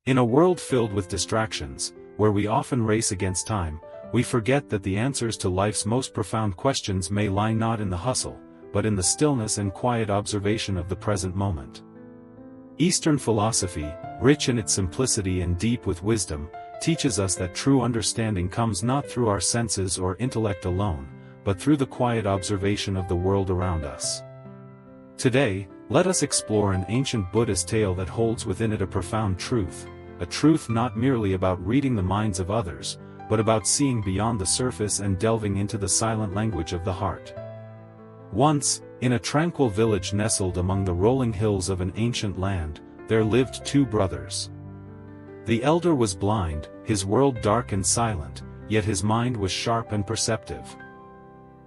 In a world filled with distractions, where we often race against time, we forget that the answers to life's most profound questions may lie not in the hustle, but in the stillness and quiet observation of the present moment. Eastern philosophy, rich in its simplicity and deep with wisdom, teaches us that true understanding comes not through our senses or intellect alone, but through the quiet observation of the world around us. Today, let us explore an ancient Buddhist tale that holds within it a profound truth, a truth not merely about reading the minds of others, but about seeing beyond the surface and delving into the silent language of the heart. Once, in a tranquil village nestled among the rolling hills of an ancient land, there lived two brothers. The elder was blind, his world dark and silent, yet his mind was sharp and perceptive.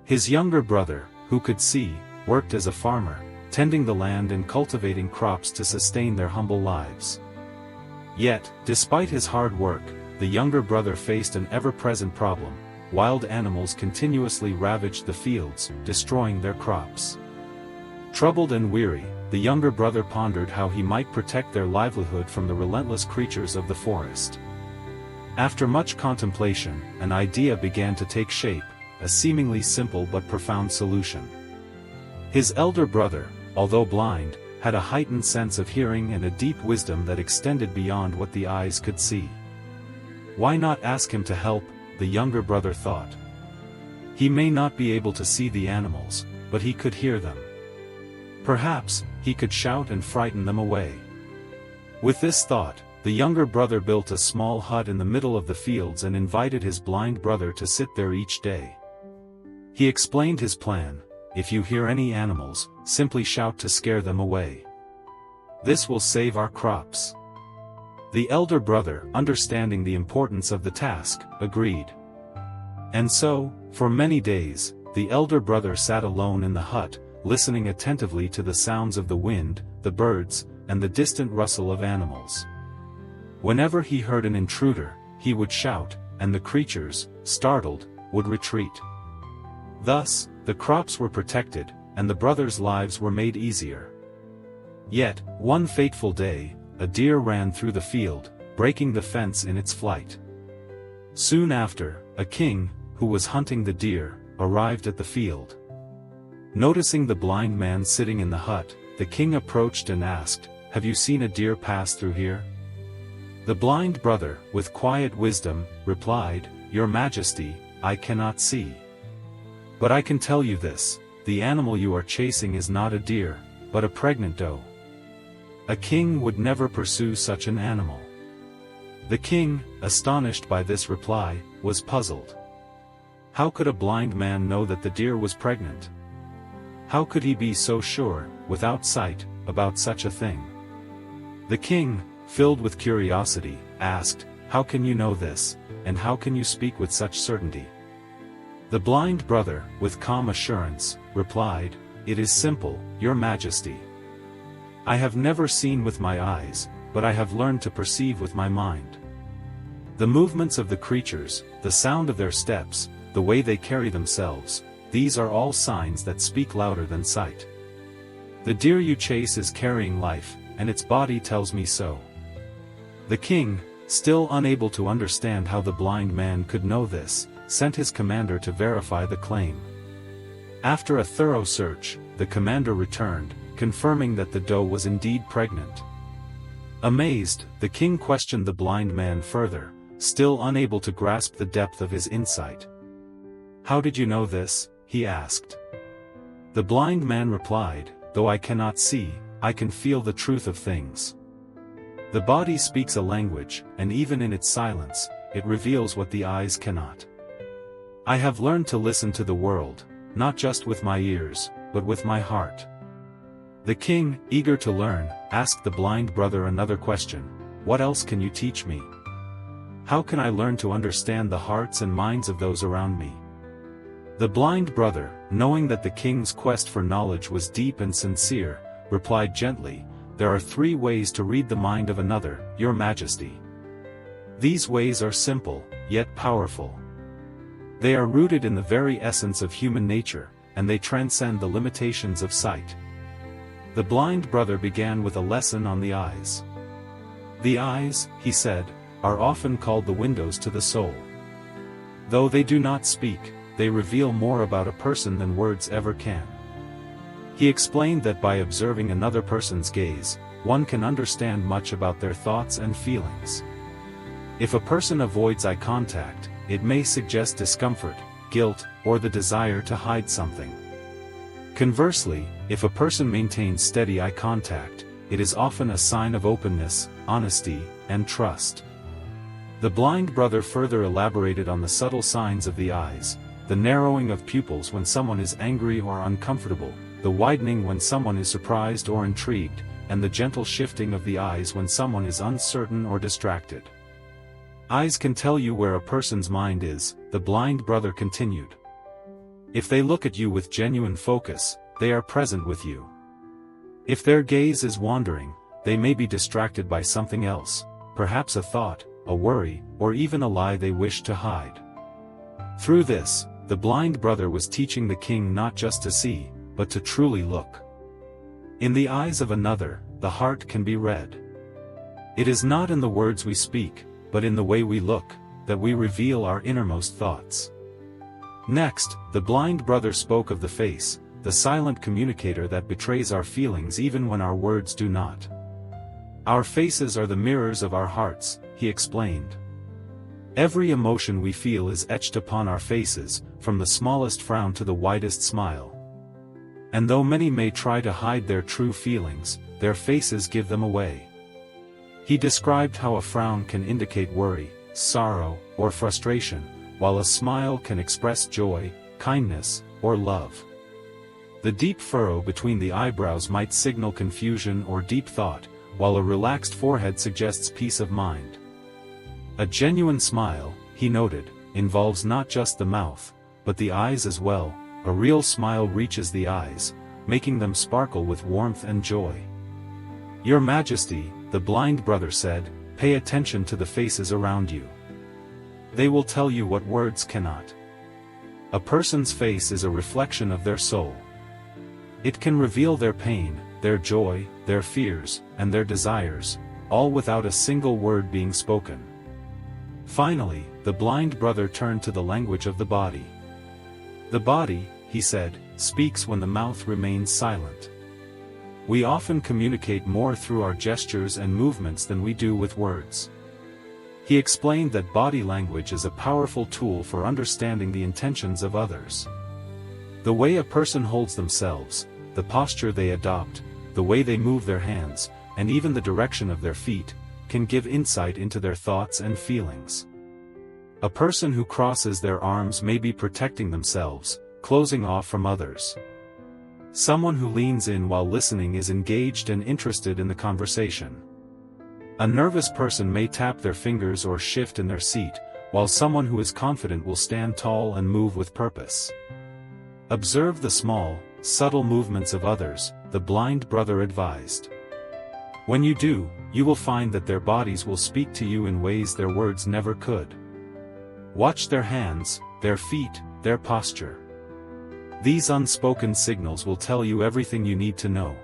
His younger brother, who could see, worked as a farmer, tending the land and cultivating crops to sustain their humble lives. Yet, despite his hard work, the younger brother faced an ever-present problem: wild animals continuously ravaged the fields, destroying their crops. Troubled and weary, the younger brother pondered how he might protect their livelihood from the relentless creatures of the forest. After much contemplation, an idea began to take shape, a seemingly simple but profound solution. His elder brother, although blind, had a heightened sense of hearing and a deep wisdom that extended beyond what the eyes could see. Why not ask him to help, the younger brother thought. He may not be able to see the animals, but he could hear them. Perhaps, he could shout and frighten them away. With this thought, the younger brother built a small hut in the middle of the fields and invited his blind brother to sit there each day. He explained his plan: if you hear any animals, simply shout to scare them away. This will save our crops. The elder brother, understanding the importance of the task, agreed. And so, for many days, the elder brother sat alone in the hut, listening attentively to the sounds of the wind, the birds, and the distant rustle of animals. Whenever he heard an intruder, he would shout, and the creatures, startled, would retreat. Thus, the crops were protected, and the brothers' lives were made easier. Yet, one fateful day, a deer ran through the field, breaking the fence in its flight. Soon after, a king, who was hunting the deer, arrived at the field. Noticing the blind man sitting in the hut, the king approached and asked, "Have you seen a deer pass through here?" The blind brother, with quiet wisdom, replied, "Your Majesty, I cannot see. But I can tell you this: the animal you are chasing is not a deer, but a pregnant doe. A king would never pursue such an animal." The king, astonished by this reply, was puzzled. How could a blind man know that the deer was pregnant? How could he be so sure, without sight, about such a thing? The king, filled with curiosity, asked, "How can you know this, and how can you speak with such certainty?" The blind brother, with calm assurance, replied, "It is simple, Your Majesty. I have never seen with my eyes, but I have learned to perceive with my mind. The movements of the creatures, the sound of their steps, the way they carry themselves, these are all signs that speak louder than sight. The deer you chase is carrying life, and its body tells me so." The king, still unable to understand how the blind man could know this, sent his commander to verify the claim. After a thorough search, the commander returned, confirming that the doe was indeed pregnant. Amazed, the king questioned the blind man further, still unable to grasp the depth of his insight. "How did you know this?" he asked. The blind man replied, "Though I cannot see, I can feel the truth of things. The body speaks a language, and even in its silence, it reveals what the eyes cannot. I have learned to listen to the world, not just with my ears, but with my heart." The king, eager to learn, asked the blind brother another question: "What else can you teach me? How can I learn to understand the hearts and minds of those around me?" The blind brother, knowing that the king's quest for knowledge was deep and sincere, replied gently, "There are 3 ways to read the mind of another, Your Majesty. These ways are simple, yet powerful. They are rooted in the very essence of human nature, and they transcend the limitations of sight." The blind brother began with a lesson on the eyes. The eyes, he said, are often called the windows to the soul. Though they do not speak, they reveal more about a person than words ever can. He explained that by observing another person's gaze, one can understand much about their thoughts and feelings. If a person avoids eye contact, it may suggest discomfort, guilt, or the desire to hide something. Conversely, if a person maintains steady eye contact, it is often a sign of openness, honesty, and trust. The blind brother further elaborated on the subtle signs of the eyes: the narrowing of pupils when someone is angry or uncomfortable, the widening when someone is surprised or intrigued, and the gentle shifting of the eyes when someone is uncertain or distracted. Eyes can tell you where a person's mind is, the blind brother continued. If they look at you with genuine focus, they are present with you. If their gaze is wandering, they may be distracted by something else, perhaps a thought, a worry, or even a lie they wish to hide. Through this, the blind brother was teaching the king not just to see, but to truly look. In the eyes of another, the heart can be read. It is not in the words we speak, but in the way we look, that we reveal our innermost thoughts. Next, the blind brother spoke of the face, the silent communicator that betrays our feelings even when our words do not. Our faces are the mirrors of our hearts, he explained. Every emotion we feel is etched upon our faces, from the smallest frown to the widest smile. And though many may try to hide their true feelings, their faces give them away. He described how a frown can indicate worry, sorrow, or frustration, while a smile can express joy, kindness, or love. The deep furrow between the eyebrows might signal confusion or deep thought, while a relaxed forehead suggests peace of mind. A genuine smile, he noted, involves not just the mouth, but the eyes as well. A real smile reaches the eyes, making them sparkle with warmth and joy. Your Majesty, the blind brother said, pay attention to the faces around you. They will tell you what words cannot. A person's face is a reflection of their soul. It can reveal their pain, their joy, their fears, and their desires, all without a single word being spoken. Finally, the blind brother turned to the language of the body. The body, he said, speaks when the mouth remains silent. We often communicate more through our gestures and movements than we do with words. He explained that body language is a powerful tool for understanding the intentions of others. The way a person holds themselves, the posture they adopt, the way they move their hands, and even the direction of their feet, can give insight into their thoughts and feelings. A person who crosses their arms may be protecting themselves, closing off from others. Someone who leans in while listening is engaged and interested in the conversation. A nervous person may tap their fingers or shift in their seat, while someone who is confident will stand tall and move with purpose. Observe the small, subtle movements of others, the blind brother advised. When you do, you will find that their bodies will speak to you in ways their words never could. Watch their hands, their feet, their posture. These unspoken signals will tell you everything you need to know.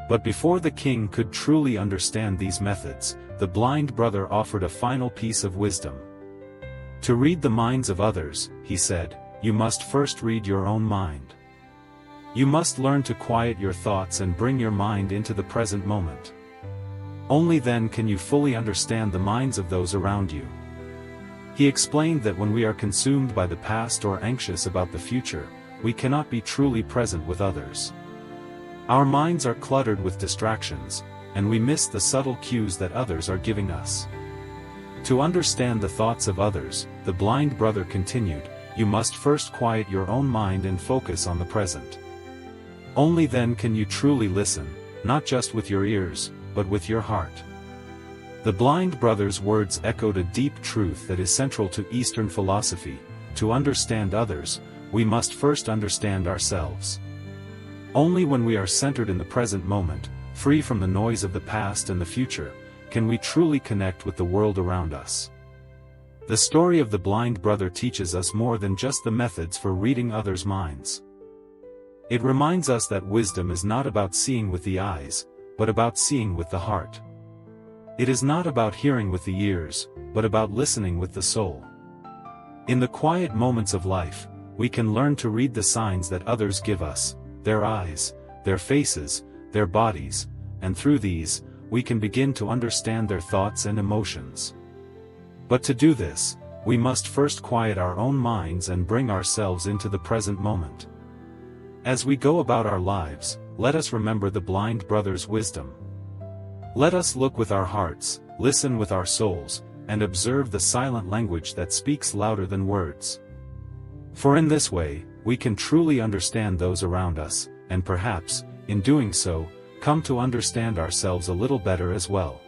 But before the king could truly understand these methods, the blind brother offered a final piece of wisdom. To read the minds of others, he said, you must first read your own mind. You must learn to quiet your thoughts and bring your mind into the present moment. Only then can you fully understand the minds of those around you. He explained that when we are consumed by the past or anxious about the future, we cannot be truly present with others. Our minds are cluttered with distractions, and we miss the subtle cues that others are giving us. To understand the thoughts of others, the blind brother continued, you must first quiet your own mind and focus on the present. Only then can you truly listen, not just with your ears, but with your heart. The blind brother's words echoed a deep truth that is central to Eastern philosophy: to understand others, we must first understand ourselves. Only when we are centered in the present moment, free from the noise of the past and the future, can we truly connect with the world around us. The story of the blind brother teaches us more than just the methods for reading others' minds. It reminds us that wisdom is not about seeing with the eyes, but about seeing with the heart. It is not about hearing with the ears, but about listening with the soul. In the quiet moments of life, we can learn to read the signs that others give us, their eyes, their faces, their bodies, and through these, we can begin to understand their thoughts and emotions. But to do this, we must first quiet our own minds and bring ourselves into the present moment. As we go about our lives, let us remember the blind brother's wisdom. Let us look with our hearts, listen with our souls, and observe the silent language that speaks louder than words. For in this way, we can truly understand those around us, and perhaps, in doing so, come to understand ourselves a little better as well.